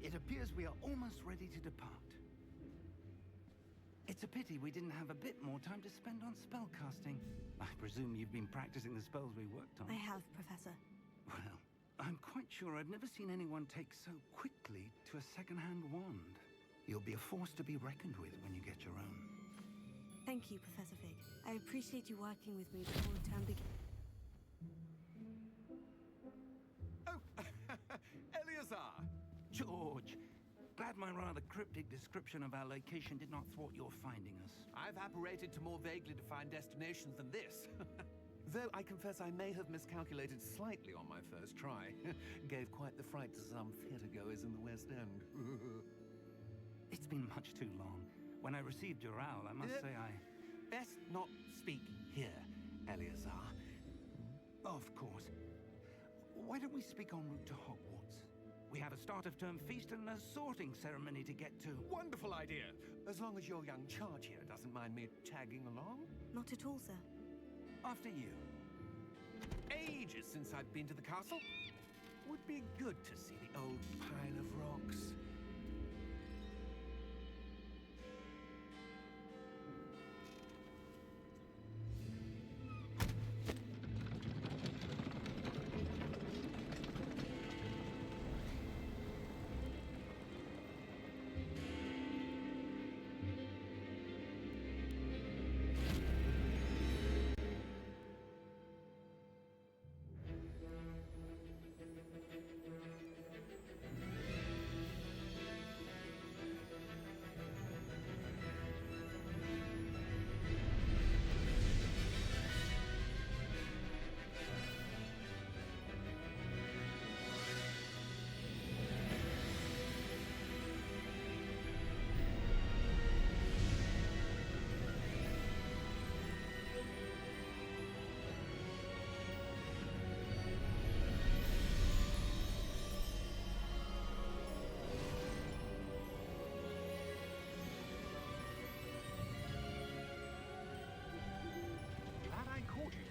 It appears we are almost ready to depart. It's a pity we didn't have a bit more time to spend on spellcasting. I presume you've been practicing the spells we worked on. I have, Professor. Well, I'm quite sure I've never seen anyone take so quickly to a second-hand wand. You'll be a force to be reckoned with when you get your own. Thank you, Professor Fig. I appreciate you working with me before the term begins. Oh, Eleazar! George, glad my rather cryptic description of our location did not thwart your finding us. I've apparated to more vaguely defined destinations than this. Though I confess I may have miscalculated slightly on my first try. Gave quite the fright to some theatergoers in the West End. It's been much too long. When I received your owl, I must say I... Best not speak here, Eleazar. Of course. Why don't we speak en route to Hogwarts? We have a start-of-term feast and a sorting ceremony to get to. Wonderful idea! As long as your young charge here doesn't mind me tagging along. Not at all, sir. After you. Ages since I've been to the castle. Would be good to see the old pile of rocks.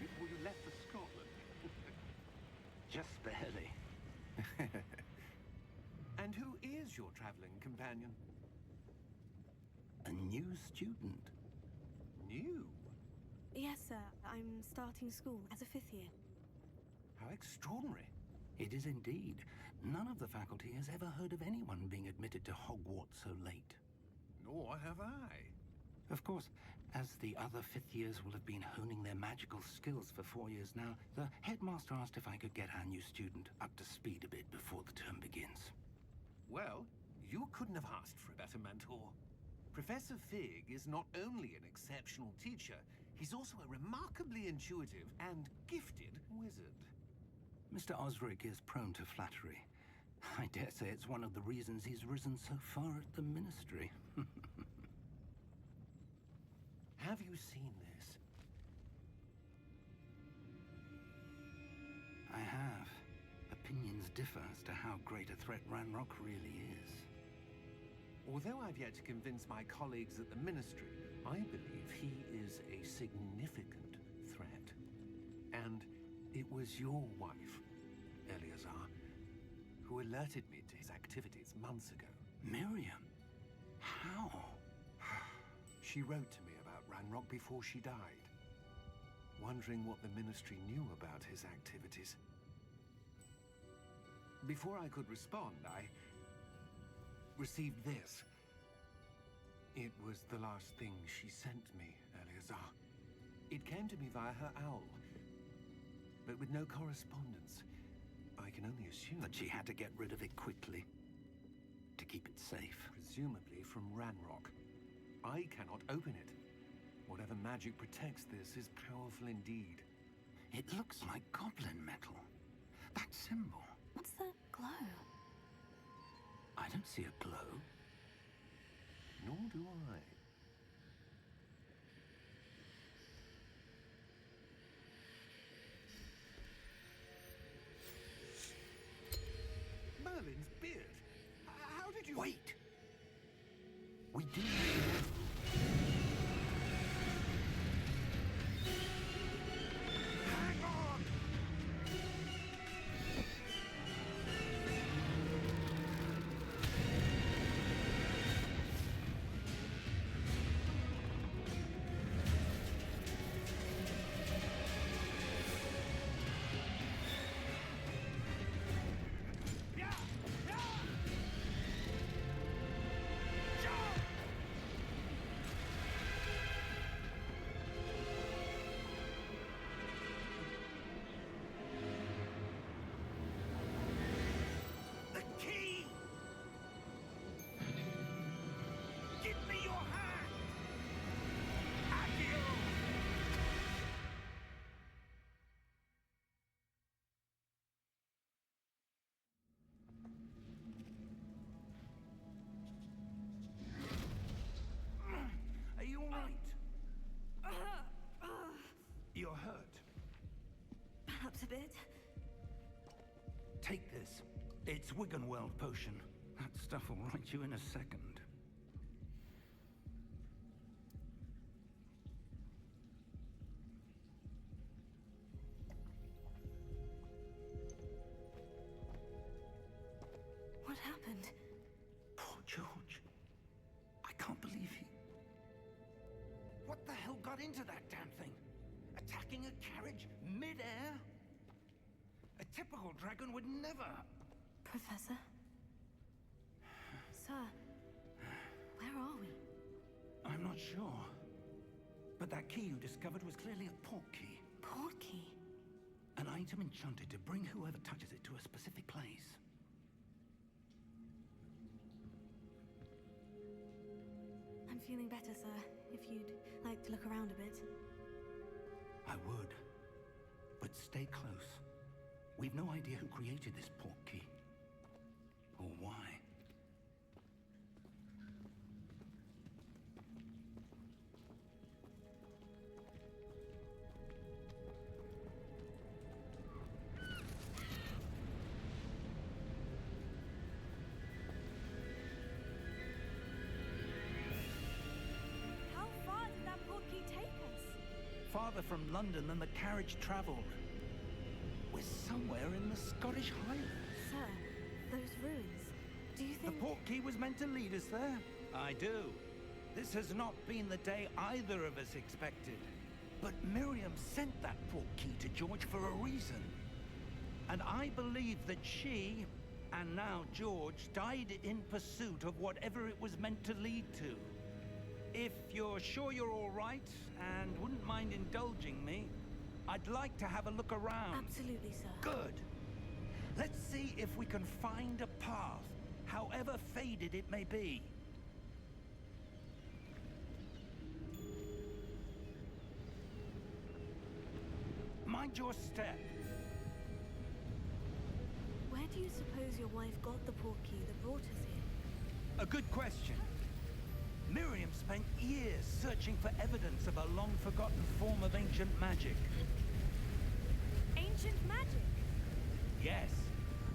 Before you left for Scotland. Just barely. And who is your traveling companion? A new student. New? Yes, sir. I'm starting school as a 5th year. How extraordinary. It is indeed. None of the faculty has ever heard of anyone being admitted to Hogwarts so late. Nor have I. Of course, as the other 5th years will have been honing their magical skills for 4 years now, the headmaster asked if I could get our new student up to speed a bit before the term begins. Well, you couldn't have asked for a better mentor. Professor Fig is not only an exceptional teacher, he's also a remarkably intuitive and gifted wizard. Mr. Osric is prone to flattery. I dare say it's one of the reasons he's risen so far at the ministry. Have you seen this? I have. Opinions differ as to how great a threat Ranrock really is. Although I've yet to convince my colleagues at the ministry, I believe he is a significant threat. And it was your wife, Eleazar, who alerted me to his activities months ago. Miriam? How? She wrote to me about Ranrock before she died, wondering what the ministry knew about his activities. Before I could respond, I received this. It was the last thing she sent me, Eleazar. It came to me via her owl, but with no correspondence. I can only assume that she had to get rid of it quickly, to keep it safe. Presumably from Ranrock. I cannot open it. Whatever magic protects this is powerful indeed. It looks like goblin metal. That symbol. What's that glow? I don't see a glow. Nor do I. Merlin's beard. How did you... Wait! We do... Hang on! bit. Take this. It's Wiggenweld potion. That stuff will right you in a second. What happened? Poor George. I can't believe he... What the hell got into that damn thing? Attacking a carriage mid-air? A typical dragon would never... Professor? Sir, where are we? I'm not sure. But that key you discovered was clearly a port key. Port key? An item enchanted to bring whoever touches it to a specific place. I'm feeling better, sir. If you'd like to look around a bit. I would. But stay close. We've no idea who created this port key. Or why. How far did that port key take us? Farther from London than the carriage traveled. We're somewhere in the Scottish Highlands. Sir, those ruins. Do you The think... port key was meant to lead us there? I do. This has not been the day either of us expected. But Miriam sent that port key to George for a reason. And I believe that she, and now George, died in pursuit of whatever it was meant to lead to. If you're sure you're all right, and wouldn't mind indulging me, I'd like to have a look around. Absolutely, sir. Good. Let's see if we can find a path, however faded it may be. Mind your step. Where do you suppose your wife got the port key that brought us here? A good question. Miriam spent years searching for evidence of a long-forgotten form of ancient magic. Ancient magic? Yes,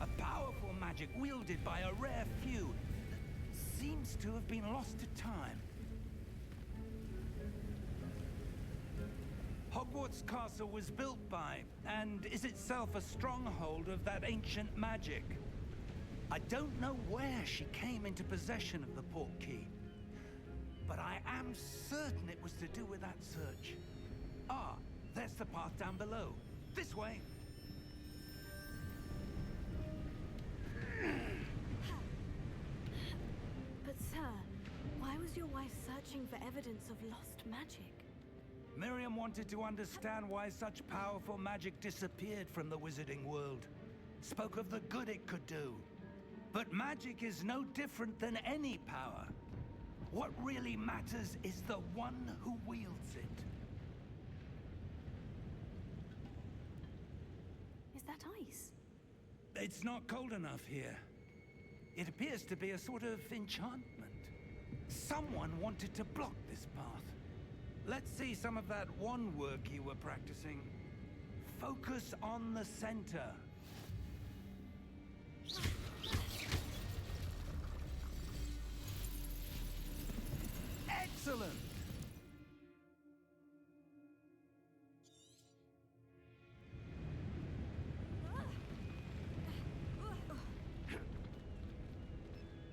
a powerful magic wielded by a rare few that seems to have been lost to time. Hogwarts Castle was built by, and is itself a stronghold of that ancient magic. I don't know where she came into possession of the port key, but I am certain it was to do with that search. Ah, there's the path down below. This way. But sir, why was your wife searching for evidence of lost magic? Miriam wanted to understand why such powerful magic disappeared from the wizarding world. Spoke of the good it could do. But magic is no different than any power. What really matters is the one who wields it. Is that ice? It's not cold enough here. It appears to be a sort of enchantment. Someone wanted to block this path. Let's see some of that wand work you were practicing. Focus on the center. Excellent!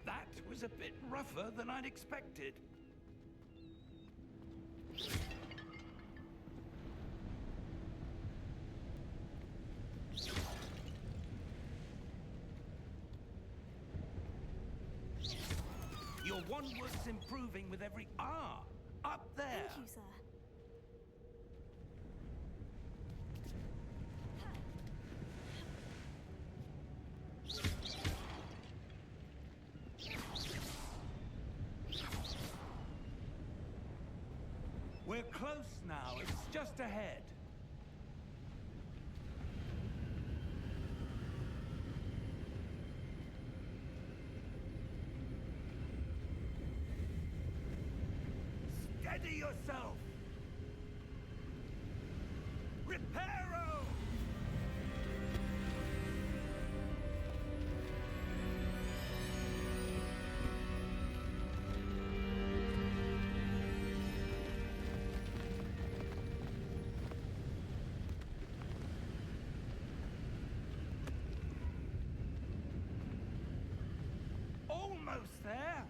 That was a bit rougher than I'd expected. Your wand work's improving with every... Ah! Up there! Thank you, sir. We're close now. It's just ahead. Steady yourself! Reparo! almost there.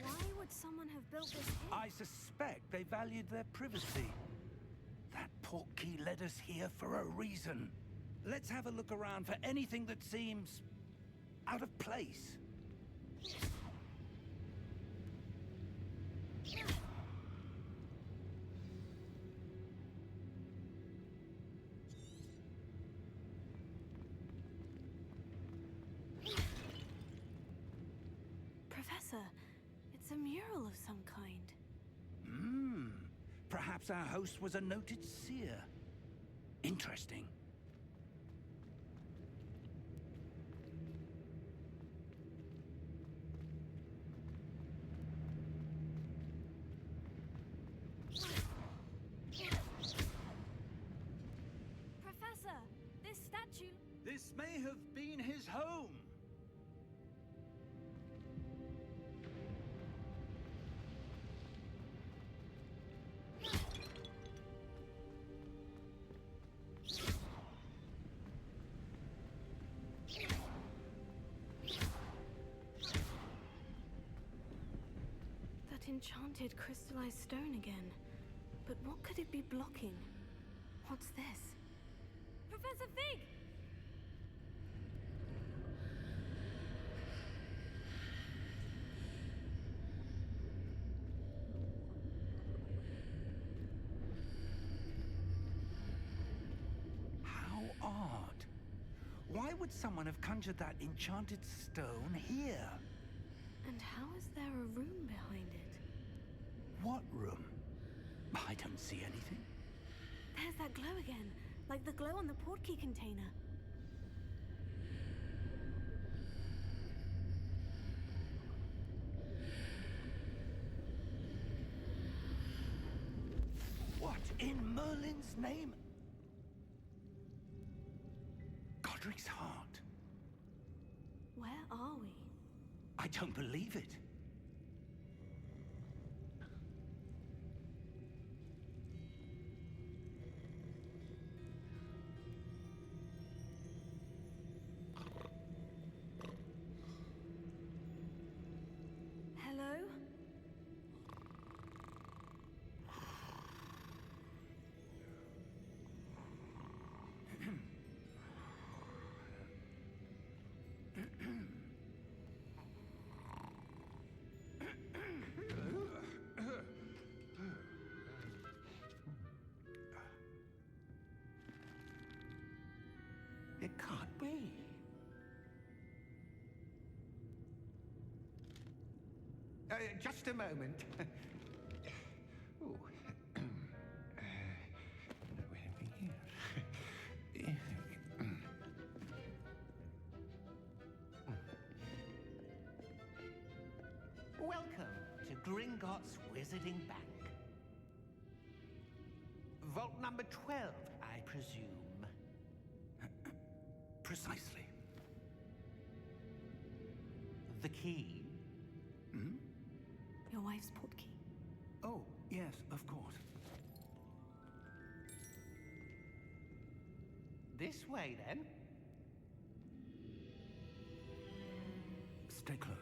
Why would someone have built this here? I suspect they valued their privacy. That portkey led us here for a reason. Let's have a look around for anything that seems out of place. Professor, it's a mural of some kind. Perhaps our host was a noted seer. Interesting. Professor, this statue... This may have been his home. That enchanted crystallized stone again. But what could it be blocking? What's this? Professor Fig! How odd. Why would someone have conjured that enchanted stone here? And how is there a room behind it? What room? I don't see anything. There's that glow again, like the glow on the portkey container. What in Merlin's name? Godric's heart. Where are we? I don't believe it. Hello? It can't be. Just a moment. Oh. Here. Welcome to Gringotts Wizarding Bank. Vault number 12, I presume. Precisely. The key? Your wife's portkey. Oh, yes, of course. This way, then. Stay close.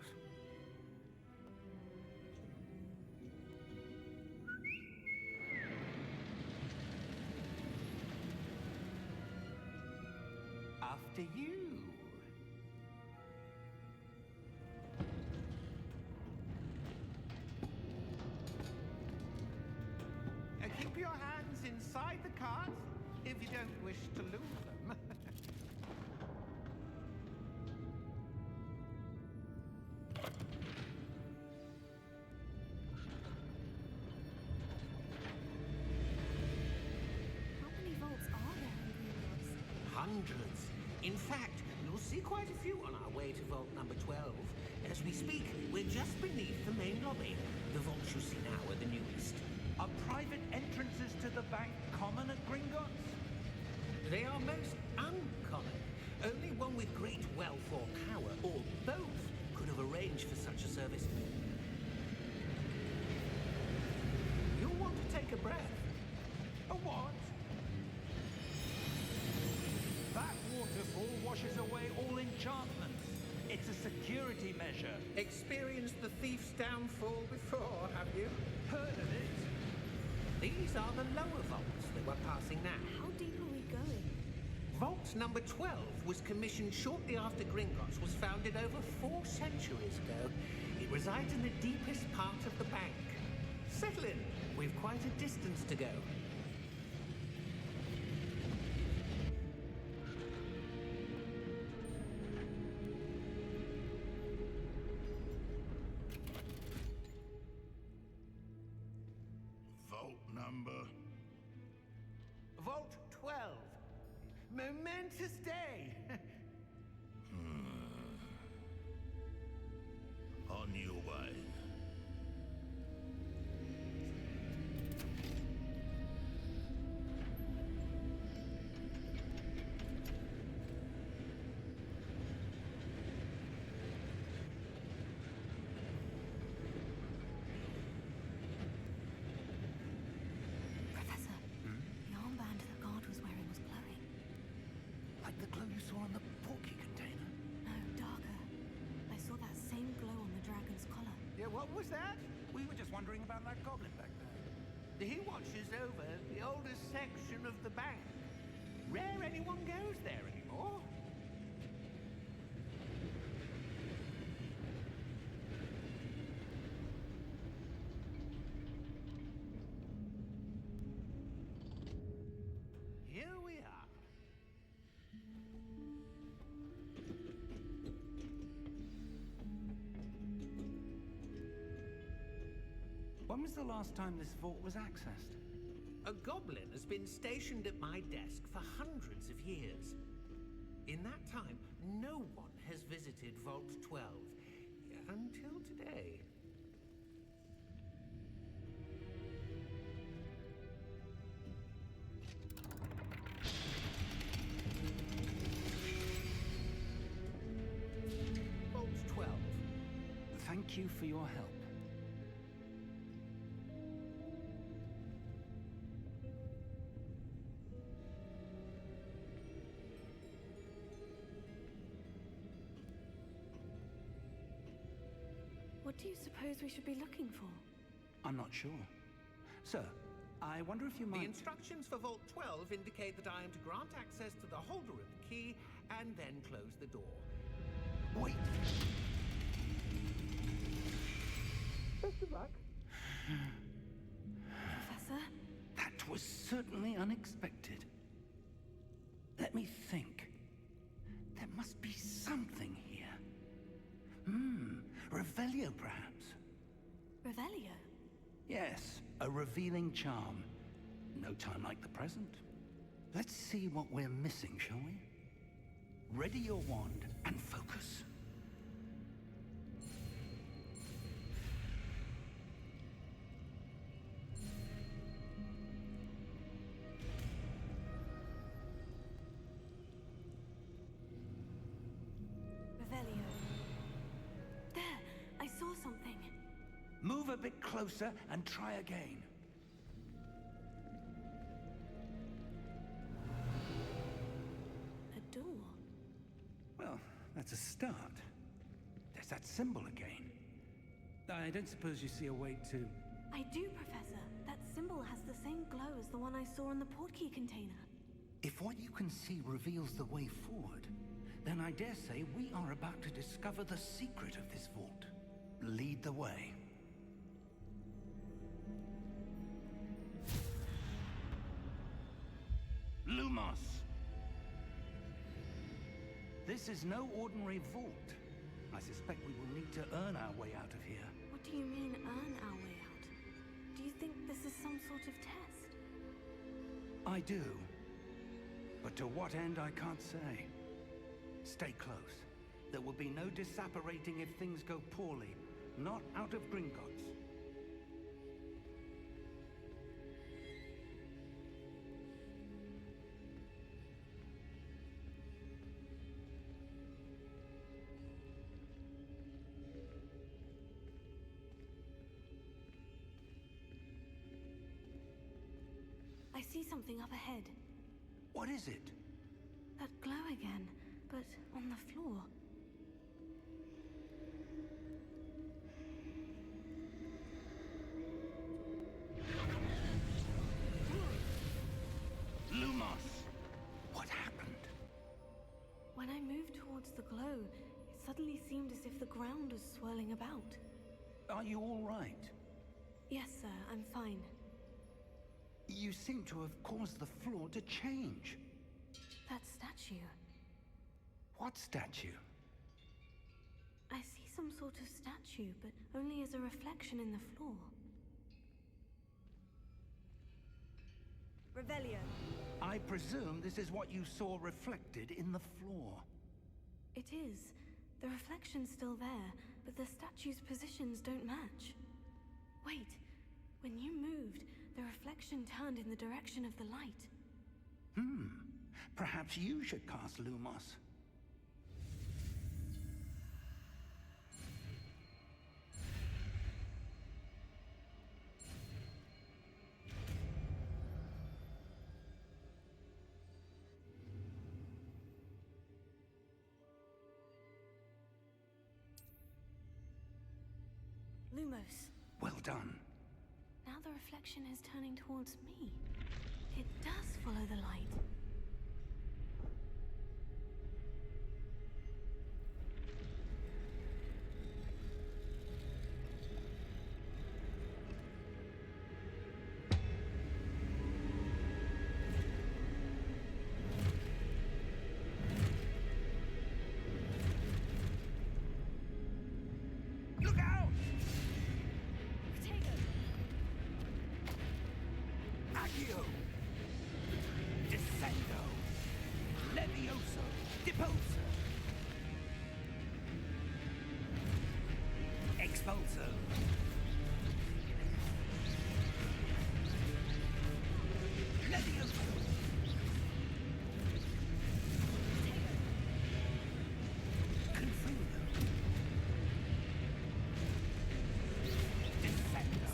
After you. Keep your hands inside the cart if you don't wish to lose them. How many vaults are there in Gringotts? Hundreds. In fact, you'll see quite a few on our way to vault number 12. As we speak, we're just beneath the main lobby. The vaults you see now are the newest. Are private entrances to the bank common at Gringotts? They are most uncommon. Only one with great wealth or power, or both, could have arranged for such a service. You'll want to take a breath. A what? That waterfall washes away all enchantments. It's a security measure. Experienced the thief's downfall before, have you? Heard of it? These are the lower vaults that we're passing now. How deep are we going? Vault number 12 was commissioned shortly after Gringotts was founded over 4 centuries ago. It resides in the deepest part of the bank. Settle in. We've quite a distance to go. Vault number? Vault 12. Momentous day. On your way. Professor, the armband the guard was wearing was glowing. Like the glow you saw on the porky container? No, darker. I saw that same glow on the dragon's collar. Yeah, what was that? We were just wondering about that goblin back there. He watches over the oldest section of the bank. Rare anyone goes there anymore. Here we are. When was the last time this vault was accessed? A goblin has been stationed at my desk for hundreds of years. In that time, no one has visited Vault 12 until today. Vault 12. Thank you for your help. What do you suppose we should be looking for? I'm not sure. Sir, I wonder if you might... The instructions for Vault 12 indicate that I am to grant access to the holder of the key and then close the door. Wait! Best of luck. Professor? That was certainly unexpected. Let me think. There must be something here. Revelio, perhaps? Revelio? Yes, a revealing charm. No time like the present. Let's see what we're missing, shall we? Ready your wand and focus. Revelio. There! I saw something. Move a bit closer and try again. A door. Well, that's a start. There's that symbol again. I don't suppose you see a way to... I do, Professor. That symbol has the same glow as the one I saw in the portkey container. If what you can see reveals the way forward, then I dare say we are about to discover the secret of this vault. Lead the way. Lumos! This is no ordinary vault. I suspect we will need to earn our way out of here. What do you mean, earn our way out? Do you think this is some sort of test? I do. But to what end, I can't say. Stay close. There will be no disapparating if things go poorly. Not out of Gringotts. see something up ahead. What is it? That glow again, but on the floor. Lumos! What happened? When I moved towards the glow, it suddenly seemed as if the ground was swirling about. Are you all right? Yes, sir, I'm fine. You seem to have caused the floor to change. That statue. What statue? I see some sort of statue, but only as a reflection in the floor. Revelio. I presume this is what you saw reflected in the floor. It is. The reflection's still there, but the statue's positions don't match. Wait, when you moved, the reflection turned in the direction of the light. Perhaps you should cast Lumos. Lumos. Well done. Now the reflection is turning towards me. It does follow the light. Look out! Potato! Accio! Descendo! Levioso! Depulso! Expulso! Levioso! Confundo! Descendo!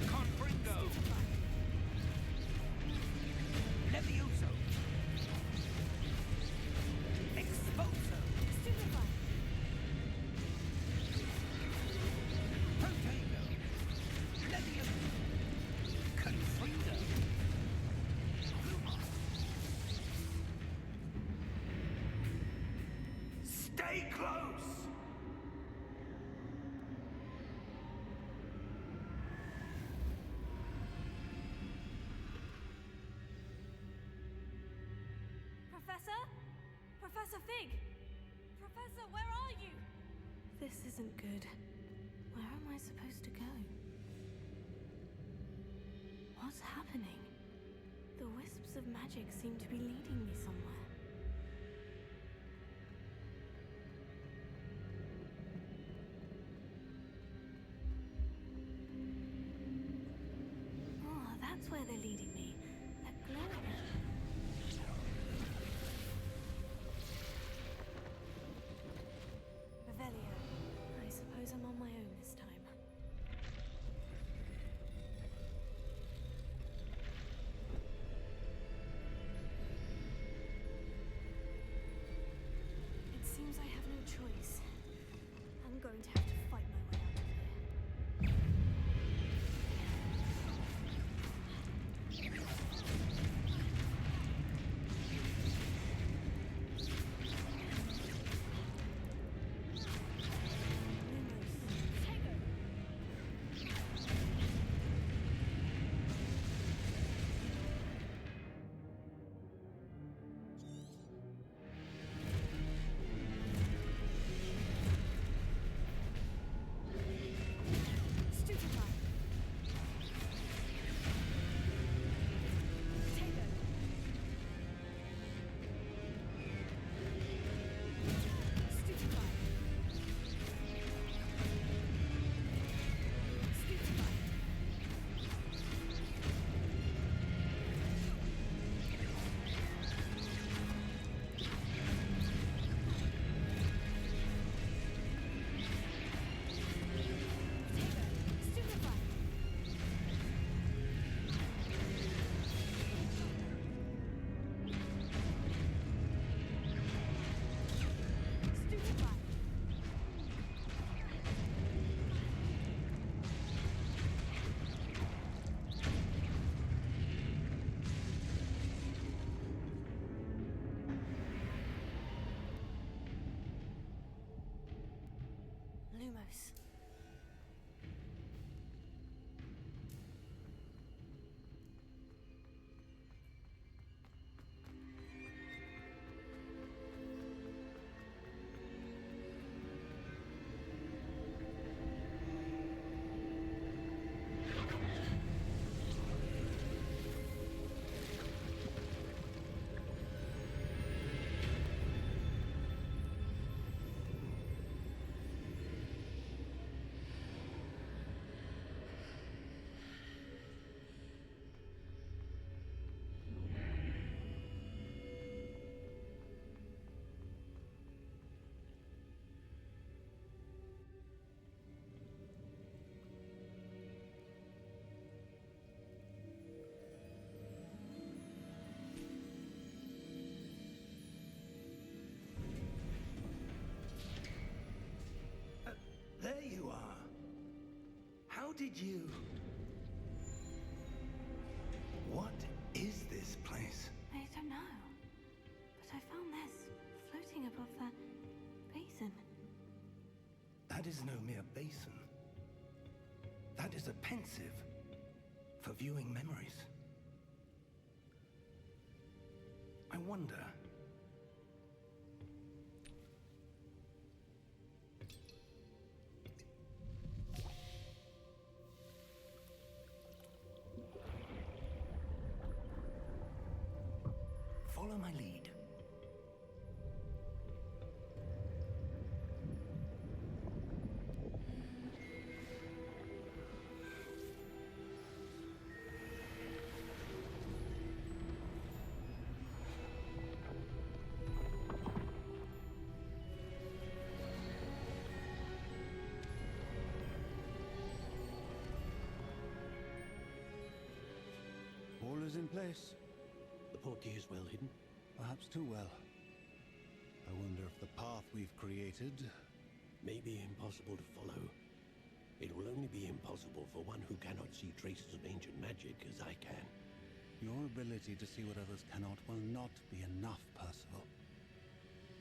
Confringo! Levioso! Expulso! Protego! Levioso! Confrindo! Lumos! Stay close! Professor? Professor Fig! Professor, where are you? This isn't good. Where am I supposed to go? What's happening? The wisps of magic seem to be leading me somewhere. Oh, that's where they're leading me. That glow again. Revelio. I suppose I'm on my own this time. It seems I have no choice. I'm going to have to fight my way out of here. Lumos. There you are. How did you... What is this place? I don't know. But I found this floating above that basin. That is no mere basin. That is a pensive for viewing memories. I wonder... Follow my lead. All is in place. The portkey is well hidden. Perhaps too well. I wonder if the path we've created... May be impossible to follow. It will only be impossible for one who cannot see traces of ancient magic as I can. Your ability to see what others cannot will not be enough, Percival.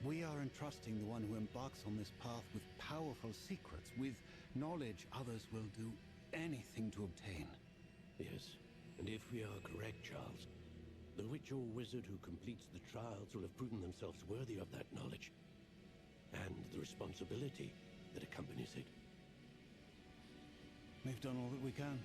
We are entrusting the one who embarks on this path with powerful secrets, with knowledge others will do anything to obtain. Yes, and if we are correct, Charles, the witch or wizard who completes the trials will have proven themselves worthy of that knowledge, and the responsibility that accompanies it. We've done all that we can.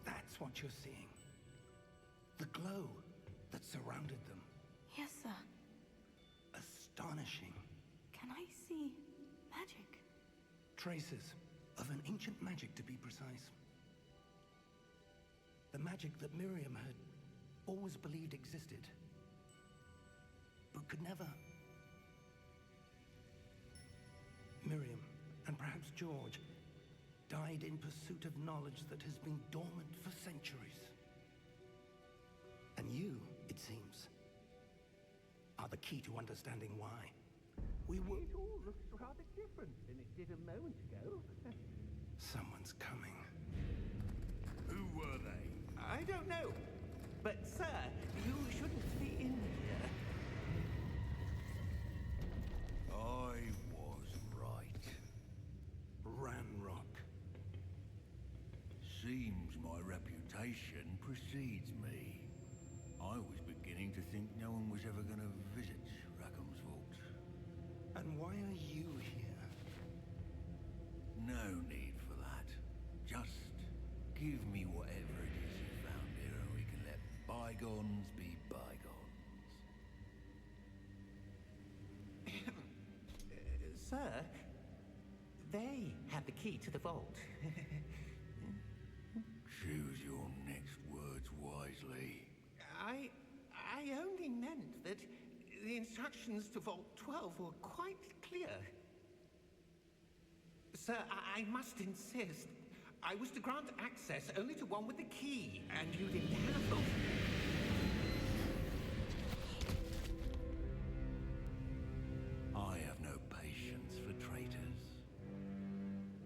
That's what you're seeing. The glow that surrounded them. Yes, sir. Astonishing. Can I see magic? Traces of an ancient magic, to be precise. The magic that Miriam had always believed existed, but could never. Miriam, and perhaps George, died in pursuit of knowledge that has been dormant for centuries. And you, it seems, are the key to understanding why. We were... It all looks rather different than it did a moment ago. Someone's coming. Who were they? I don't know. But, sir, you shouldn't be in here. I was right. Ranrock. Seems my reputation precedes me. I was beginning to think no one was ever going to visit Rackham's vault. And why are you here? No need for that. Just give me whatever it is you found here and we can let bygones be bygones. Sir, they have the key to the vault. Choose your next words wisely. I only meant that the instructions to Vault 12 were quite clear. Sir, I must insist. I was to grant access only to one with the key, and you didn't have them. I have no patience for traitors.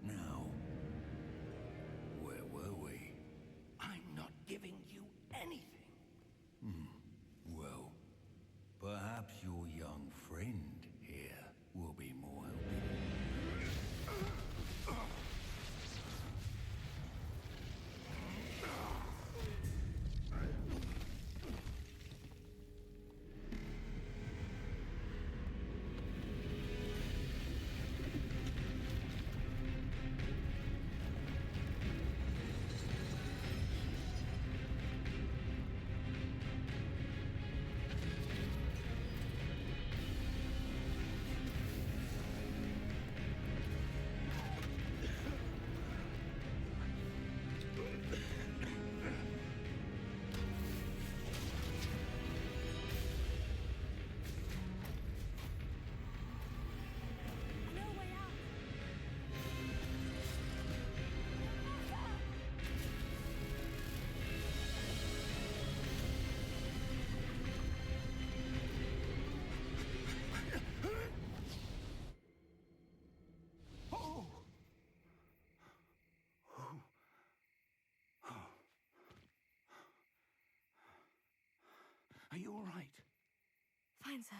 Now, where were Fine, sir.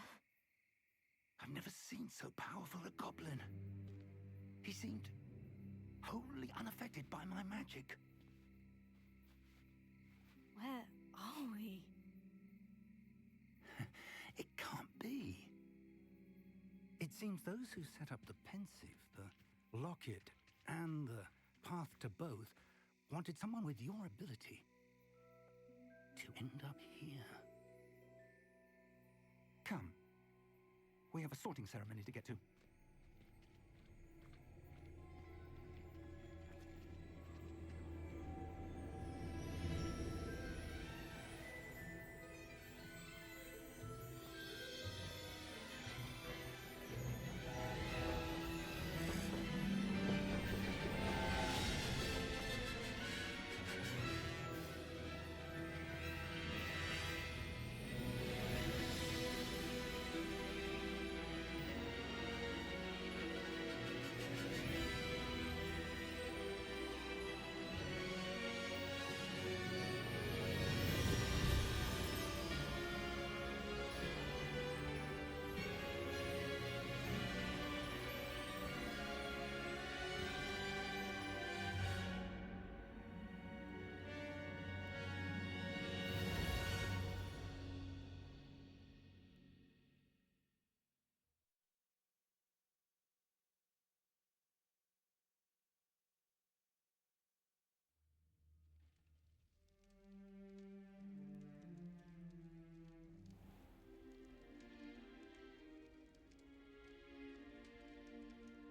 I've never seen so powerful a goblin. He seemed wholly unaffected by my magic. Where are we? It can't be. It seems those who set up the pensive, the locket, and the path to both wanted someone with your ability to end up here. Come. We have a sorting ceremony to get to.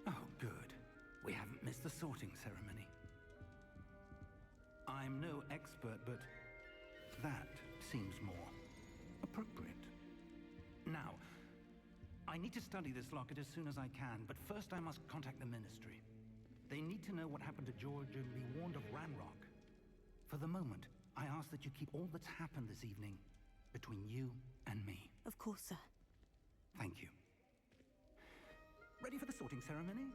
Oh, good. We haven't missed the sorting ceremony. I'm no expert, but that seems more appropriate. Now, I need to study this locket as soon as I can, but first I must contact the Ministry. They need to know what happened to George and be warned of Ranrock. For the moment, I ask that you keep all that's happened this evening between you and me. Of course, sir. Thank you. Ready for the sorting ceremony?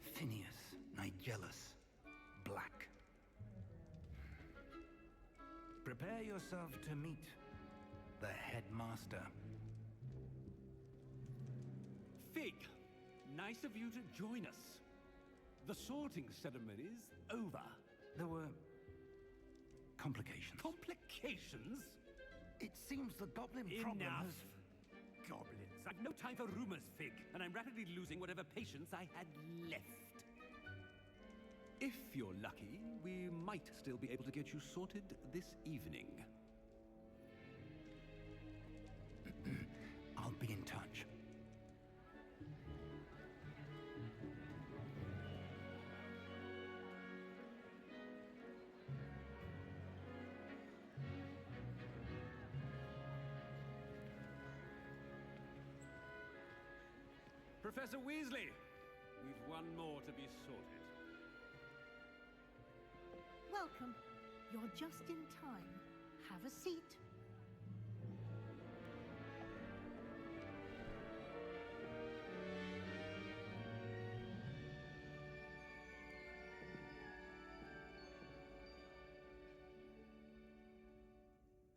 Phineas, Nigellus, Black. Prepare yourself to meet the headmaster. Fig, nice of you to join us. The sorting ceremony's over. There were complications. Complications? It seems the goblin problem Enough. has... Goblins. I've no time for rumors, Fig, and I'm rapidly losing whatever patience I had left. If you're lucky, we might still be able to get you sorted this evening. I'll be in touch. Professor Weasley, we've one more to be sorted. Welcome. You're just in time. Have a seat.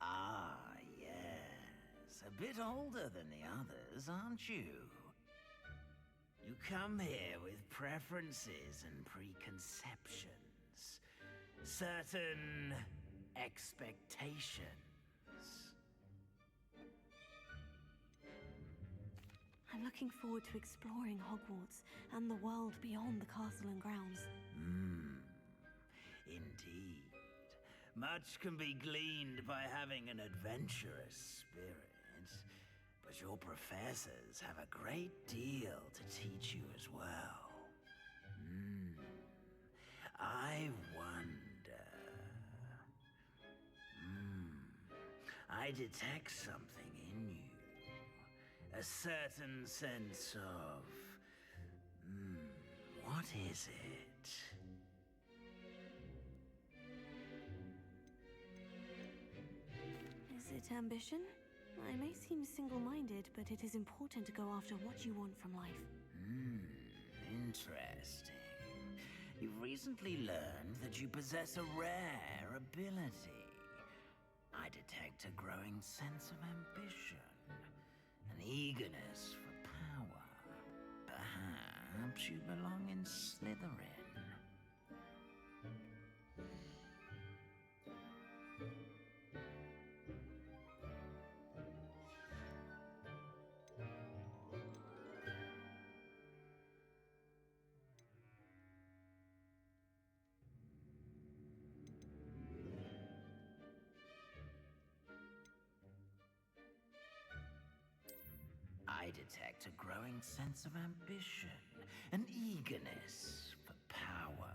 Ah, yes. A bit older than the others, aren't you? You come here with preferences and preconceptions. Certain expectations. I'm looking forward to exploring Hogwarts and the world beyond the castle and grounds. Indeed. Much can be gleaned by having an adventurous spirit, but your professors have a great deal to teach you as well. I wonder... I detect something in you. A certain sense of... what is it? bit ambition. I may seem single-minded, but it is important to go after what you want from life. Interesting. You've recently learned that you possess a rare ability. I detect a growing sense of ambition, an eagerness for power. Perhaps you belong in Slytherin. I detect a growing sense of ambition, an eagerness for power.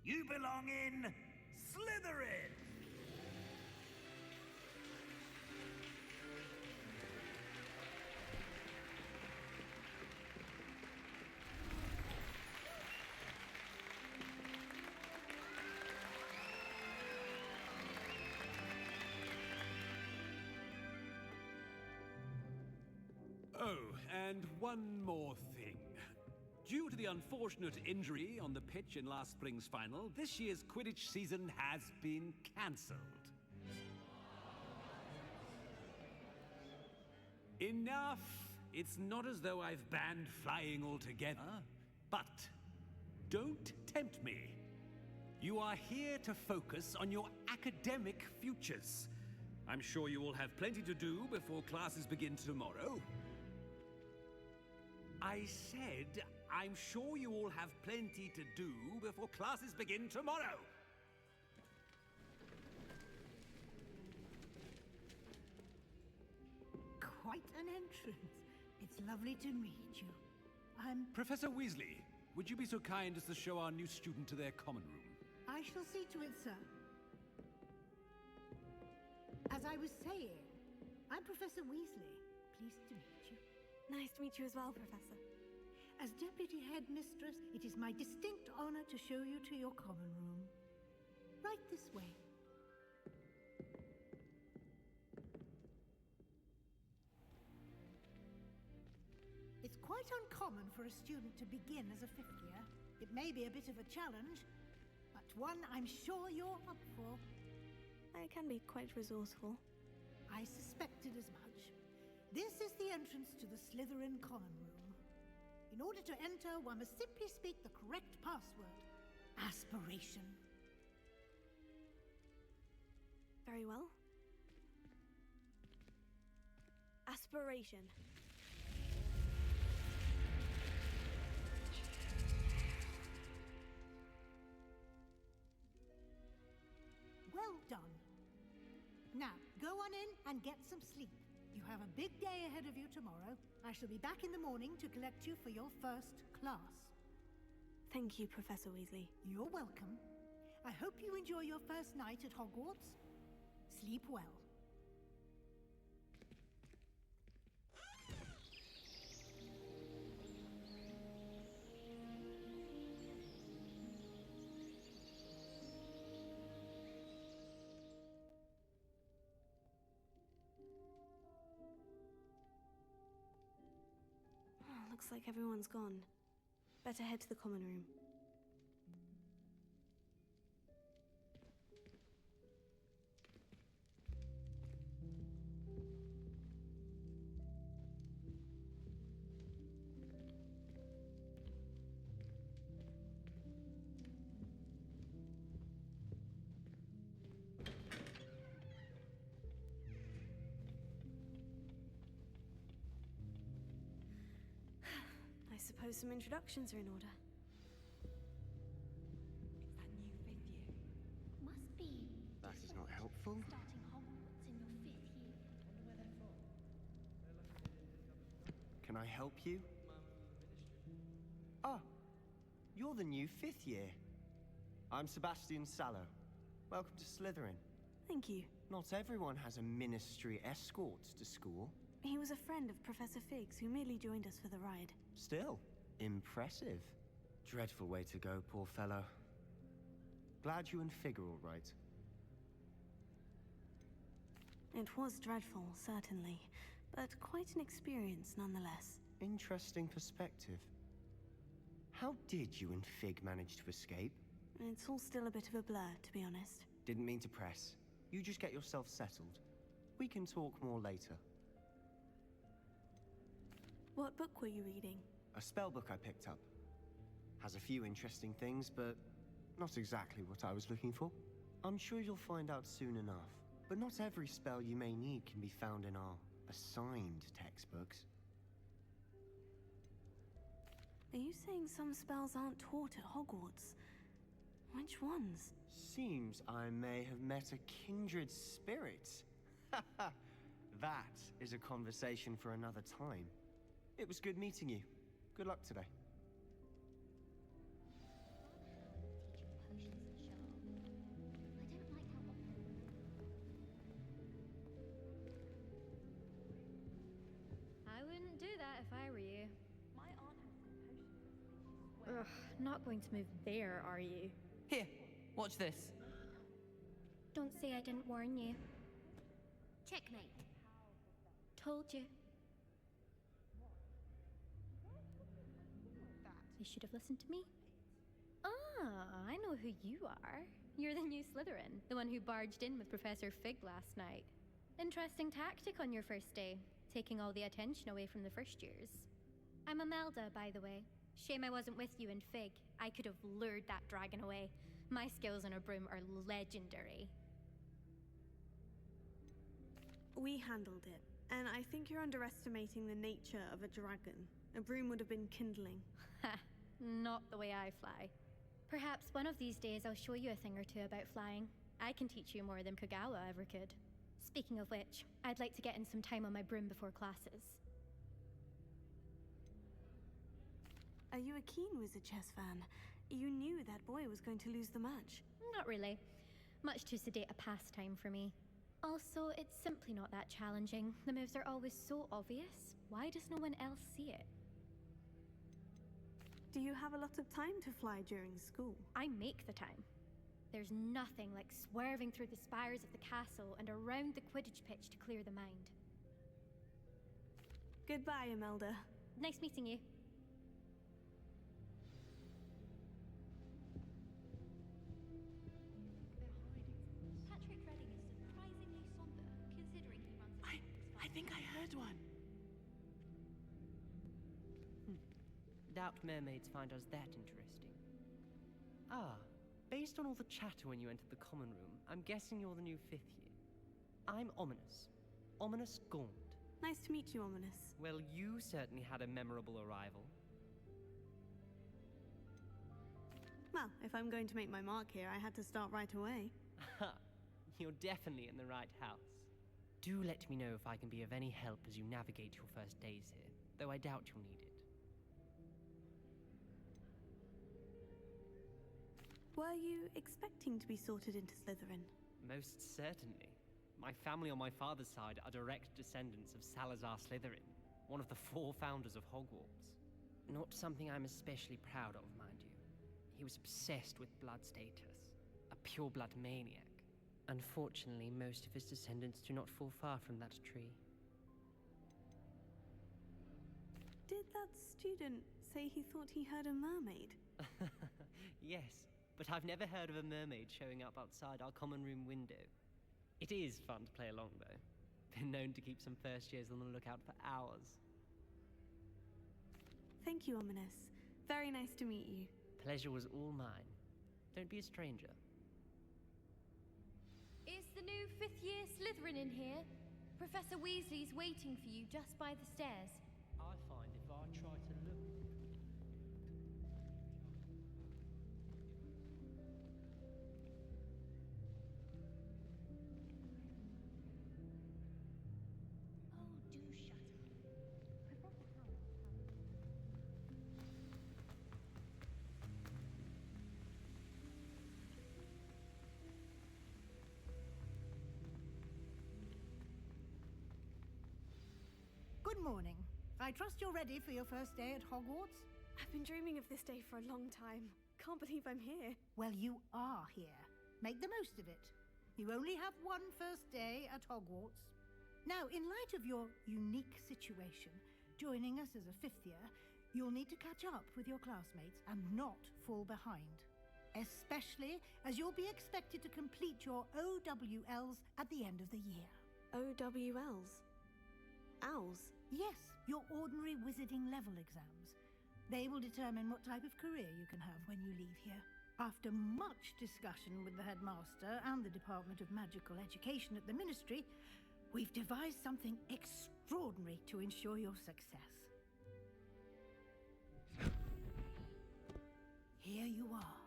You belong in Slytherin! Oh, and one more thing. Due to the unfortunate injury on the pitch in last spring's final, this year's Quidditch season has been cancelled. Enough! It's not as though I've banned flying altogether. But don't tempt me. You are here to focus on your academic futures. I'm sure you will have plenty to do before classes begin tomorrow. I said, I'm sure you all have plenty to do before classes begin tomorrow. Quite an entrance. It's lovely to meet you. I'm... Professor Weasley, would you be so kind as to show our new student to their common room? I shall see to it, sir. As I was saying, I'm Professor Weasley. Pleased to meet you. Nice to meet you as well, Professor. As Deputy Headmistress, it is my distinct honor to show you to your common room. Right this way. It's quite uncommon for a student to begin as a fifth year. It may be a bit of a challenge, but one I'm sure you're up for. I can be quite resourceful. I suspected as much. This is the entrance to the Slytherin common room. In order to enter, one must simply speak the correct password. Aspiration. Very well. Aspiration. Well done. Now, go on in and get some sleep. You have a big day ahead of you tomorrow. I shall be back in the morning to collect you for your first class. Thank you, Professor Weasley. You're welcome. I hope you enjoy your first night at Hogwarts. Sleep well. Looks like everyone's gone. Better head to the common room. I suppose some introductions are in order. It's that new fifth year. Must be. That is not helpful. Starting Hogwarts in your fifth year. Wonder where they're from. Can I help you? Ah, you're the new fifth year. I'm Sebastian Sallow. Welcome to Slytherin. Thank you. Not everyone has a ministry escort to school. He was a friend of Professor Figgs, who merely joined us for the ride. Still, impressive. Dreadful way to go, poor fellow. Glad you and Fig are all right. It was dreadful, certainly, but quite an experience nonetheless. Interesting perspective. How did you and Fig manage to escape? It's all still a bit of a blur, to be honest. Didn't mean to press. You just get yourself settled. We can talk more later. What book were you reading? A spell book I picked up. Has a few interesting things, but not exactly what I was looking for. I'm sure you'll find out soon enough. But not every spell you may need can be found in our assigned textbooks. Are you saying some spells aren't taught at Hogwarts? Which ones? Seems I may have met a kindred spirit. That is a conversation for another time. It was good meeting you. Good luck today. I wouldn't do that if I were you. Ugh, not going to move there, are you? Here, watch this. Don't say I didn't warn you. Checkmate. Told you. You should have listened to me. Ah, I know who you are. You're the new Slytherin, the one who barged in with Professor Fig last night. Interesting tactic on your first day, taking all the attention away from the first years. I'm Imelda, by the way. Shame I wasn't with you in Fig. I could have lured that dragon away. My skills on a broom are legendary. We handled it, and I think you're underestimating the nature of a dragon. A broom would have been kindling. Ha, not the way I fly. Perhaps one of these days I'll show you a thing or two about flying. I can teach you more than Kogawa ever could. Speaking of which, I'd like to get in some time on my broom before classes. Are you a keen Wizard Chess fan? You knew that boy was going to lose the match. Not really. Much too sedate a pastime for me. Also, it's simply not that challenging. The moves are always so obvious. Why does no one else see it? Do you have a lot of time to fly during school? I make the time. There's nothing like swerving through the spires of the castle and around the Quidditch pitch to clear the mind. Goodbye, Imelda. Nice meeting you. I think I heard one. Doubt mermaids find us that interesting. Ah, based on all the chatter when you entered the common room, I'm guessing you're the new 5th year. I'm Ominous. Ominous Gaunt. Nice to meet you, Ominous. Well, you certainly had a memorable arrival. Well, if I'm going to make my mark here, I had to start right away. You're definitely in the right house. Do let me know if I can be of any help as you navigate your first days here, though I doubt you'll need it. Were you expecting to be sorted into Slytherin? Most certainly. My family on my father's side are direct descendants of Salazar Slytherin, one of the 4 founders of Hogwarts. Not something I'm especially proud of, mind you. He was obsessed with blood status, a pure-blood maniac. Unfortunately, most of his descendants do not fall far from that tree. Did that student say he thought he heard a mermaid? Yes, but I've never heard of a mermaid showing up outside our common room window. It is fun to play along, though. Been known to keep some first years on the lookout for hours. Thank you, Ominous. Very nice to meet you. Pleasure was all mine. Don't be a stranger. Is the new 5th year Slytherin in here? Professor Weasley's waiting for you just by the stairs. I find if I try to look... Good morning. I trust you're ready for your first day at Hogwarts? I've been dreaming of this day for a long time. can't believe I'm here. Well, you are here. Make the most of it. You only have one first day at Hogwarts. Now, in light of your unique situation, joining us as a fifth year, you'll need to catch up with your classmates and not fall behind. Especially as you'll be expected to complete your OWLs at the end of the year. OWLs? Owls? Yes, your ordinary wizarding level exams. They will determine what type of career you can have when you leave here. After much discussion with the headmaster and the Department of Magical Education at the Ministry, we've devised something extraordinary to ensure your success. Here you are.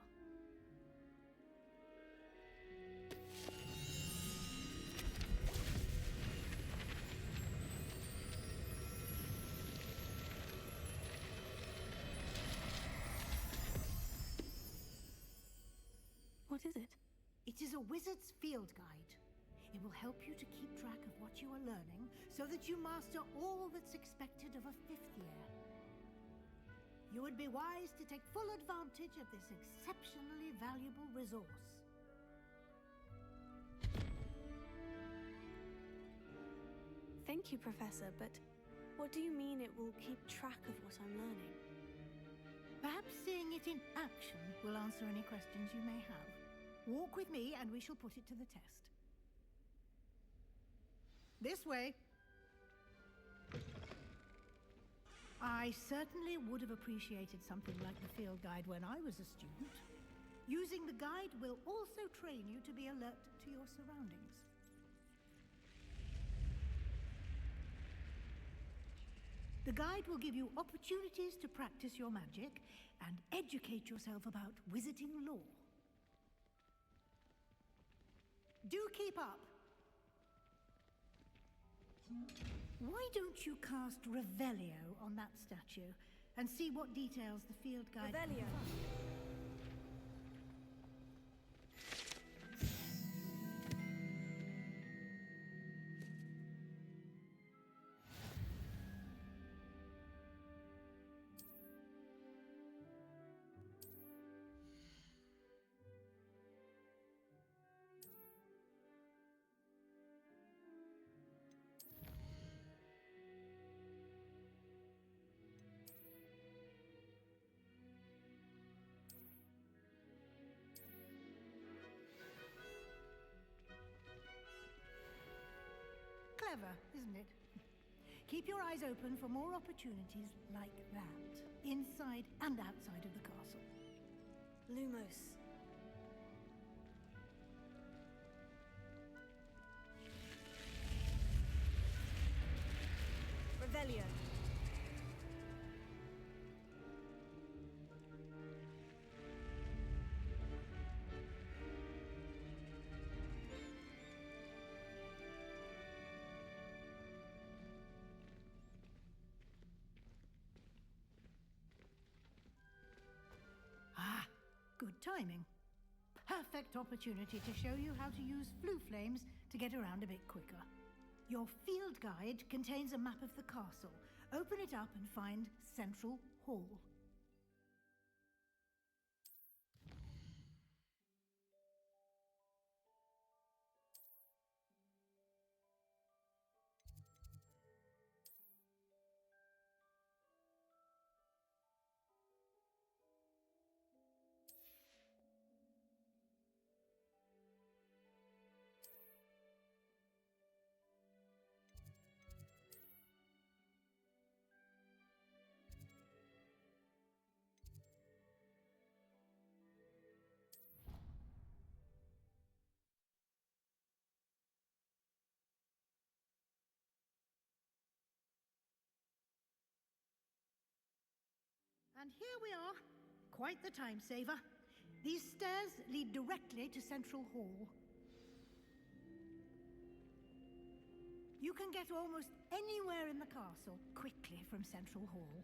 What is it? It is a wizard's field guide. It will help you to keep track of what you are learning so that you master all that's expected of a fifth year. You would be wise to take full advantage of this exceptionally valuable resource. Thank you, Professor, but what do you mean it will keep track of what I'm learning? Perhaps seeing it in action will answer any questions you may have. Walk with me and we shall put it to the test. This way. I certainly would have appreciated something like the field guide when I was a student. Using the guide will also train you to be alert to your surroundings. The guide will give you opportunities to practice your magic and educate yourself about wizarding lore. Do keep up. Why don't you cast Revelio on that statue and see what details the field guide Revelio. Clever, isn't it? Keep your eyes open for more opportunities like that, inside and outside of the castle. Lumos. Revelio. Good timing. Perfect opportunity to show you how to use flue flames to get around a bit quicker. Your field guide contains a map of the castle. Open it up and find Central Hall. And here we are. Quite the time saver. These stairs lead directly to Central Hall. You can get almost anywhere in the castle quickly from Central Hall.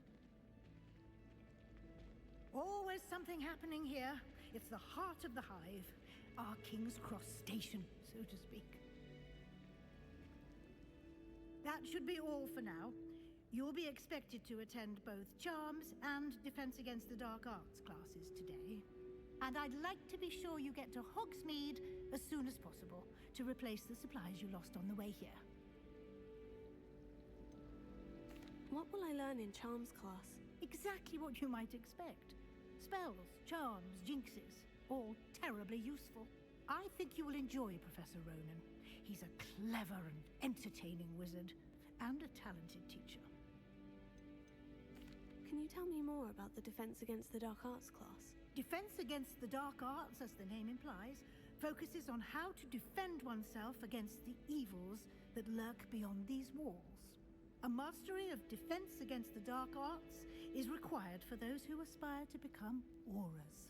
Always something happening here. It's the heart of the hive. Our King's Cross station, so to speak. That should be all for now. You'll be expected to attend both Charms and Defense Against the Dark Arts classes today. And I'd like to be sure you get to Hogsmeade as soon as possible to replace the supplies you lost on the way here. What will I learn in Charms class? Exactly what you might expect. Spells, charms, jinxes, all terribly useful. I think you will enjoy Professor Ronan. He's a clever and entertaining wizard, and a talented teacher. Can you tell me more about the Defense Against the Dark Arts class? Defense Against the Dark Arts, as the name implies, focuses on how to defend oneself against the evils that lurk beyond these walls. A mastery of Defense Against the Dark Arts is required for those who aspire to become auras.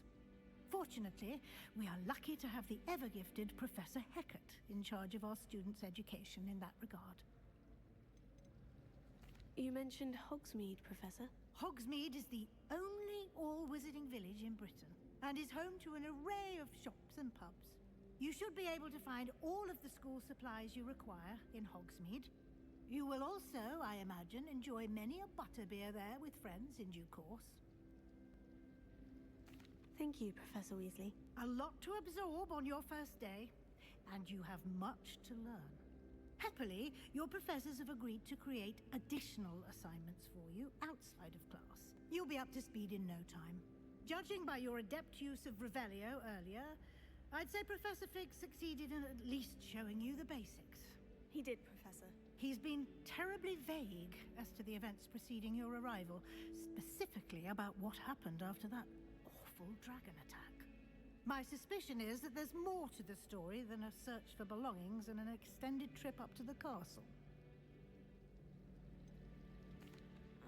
Fortunately, we are lucky to have the ever-gifted Professor Hecat in charge of our students' education in that regard. You mentioned Hogsmeade, Professor. Hogsmeade is the only all-wizarding village in Britain, and is home to an array of shops and pubs. You should be able to find all of the school supplies you require in Hogsmeade. You will also, I imagine, enjoy many a butterbeer there with friends in due course. Thank you, Professor Weasley. A lot to absorb on your first day, and you have much to learn. Happily, your professors have agreed to create additional assignments for you outside of class. You'll be up to speed in no time. Judging by your adept use of Revelio earlier, I'd say Professor Fig succeeded in at least showing you the basics. He did, Professor. He's been terribly vague as to the events preceding your arrival, specifically about what happened after that awful dragon attack. My suspicion is that there's more to the story than a search for belongings and an extended trip up to the castle.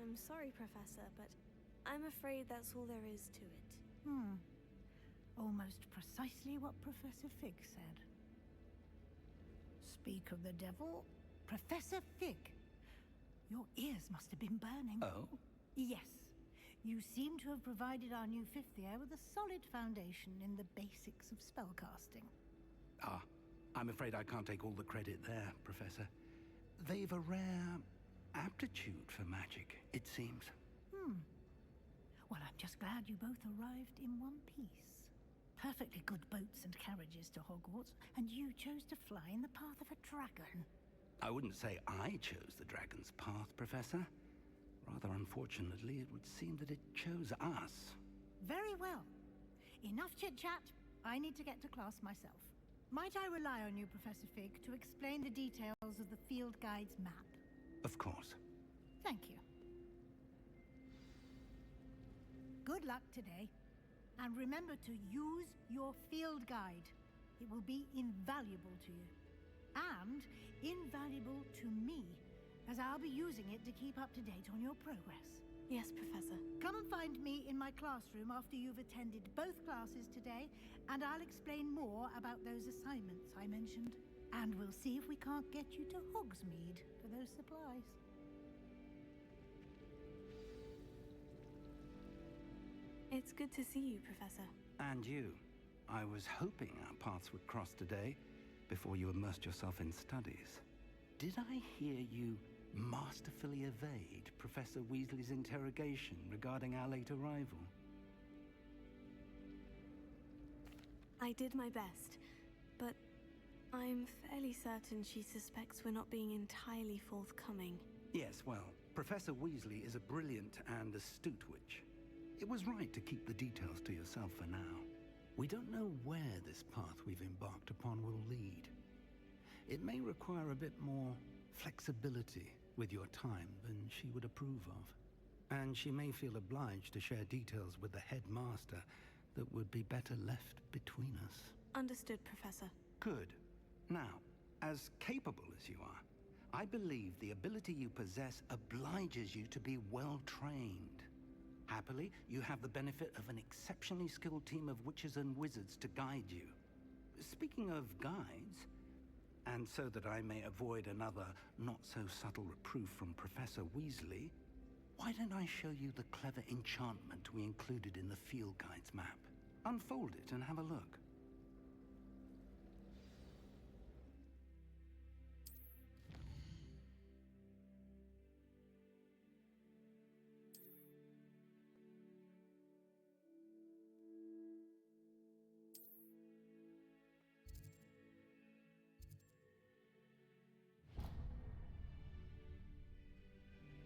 I'm sorry, Professor, but I'm afraid that's all there is to it. Almost precisely what Professor Fig said. Speak of the devil, Professor Fig. Your ears must have been burning. Oh? Yes. You seem to have provided our new fifth year with a solid foundation in the basics of spellcasting. I'm afraid I can't take all the credit there, Professor. They've a rare aptitude for magic, it seems. Well, I'm just glad you both arrived in one piece. Perfectly good boats and carriages to Hogwarts, and you chose to fly in the path of a dragon. I wouldn't say I chose the dragon's path, Professor. Rather unfortunately, it would seem that it chose us. Very well. Enough chit-chat. I need to get to class myself. Might I rely on you, Professor Fig, to explain the details of the field guide's map? Of course. Thank you. Good luck today. And remember to use your field guide. It will be invaluable to you. And invaluable to me, as I'll be using it to keep up to date on your progress. Yes, Professor. Come and find me in my classroom after you've attended both classes today, and I'll explain more about those assignments I mentioned. And we'll see if we can't get you to Hogsmeade for those supplies. It's good to see you, Professor. And you. I was hoping our paths would cross today, before you immersed yourself in studies. Did I hear you masterfully evade Professor Weasley's interrogation regarding our late arrival? I did my best, but I'm fairly certain she suspects we're not being entirely forthcoming. Yes, well, Professor Weasley is a brilliant and astute witch. It was right to keep the details to yourself for now. We don't know where this path we've embarked upon will lead. It may require a bit more flexibility with your time than she would approve of. And she may feel obliged to share details with the headmaster that would be better left between us. Understood, Professor. Good. Now, as capable as you are, I believe the ability you possess obliges you to be well trained. Happily, you have the benefit of an exceptionally skilled team of witches and wizards to guide you. Speaking of guides, and so that I may avoid another not-so-subtle reproof from Professor Weasley, why don't I show you the clever enchantment we included in the field guide's map? Unfold it and have a look.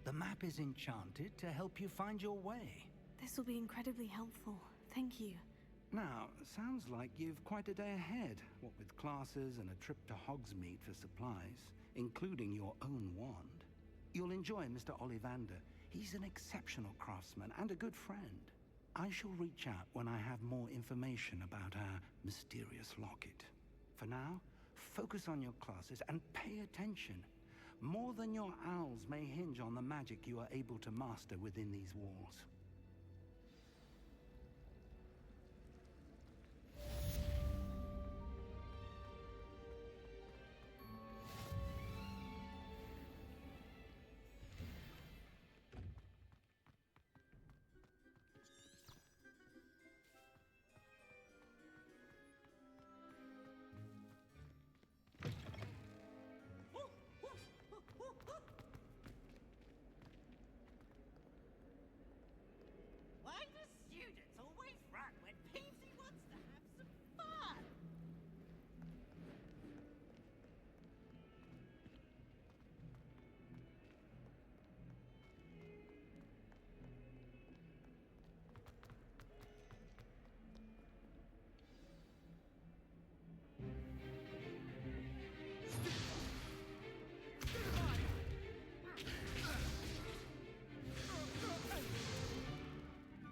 The map is enchanted to help you find your way. This will be incredibly helpful. Thank you. Now, sounds like you've quite a day ahead, what with classes and a trip to Hogsmeade for supplies, including your own wand. You'll enjoy Mr. Ollivander. He's an exceptional craftsman and a good friend. I shall reach out when I have more information about our mysterious locket. For now, focus on your classes and pay attention. More than your owls may hinge on the magic you are able to master within these walls. Why do students always run when Peasy wants to have some fun?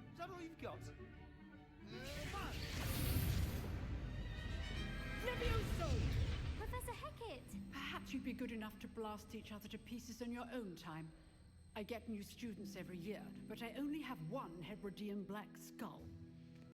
Is that all you've got? Professor Hecat! Perhaps you'd be good enough to blast each other to pieces on your own time. I get new students every year, but I only have one Hebridean black skull.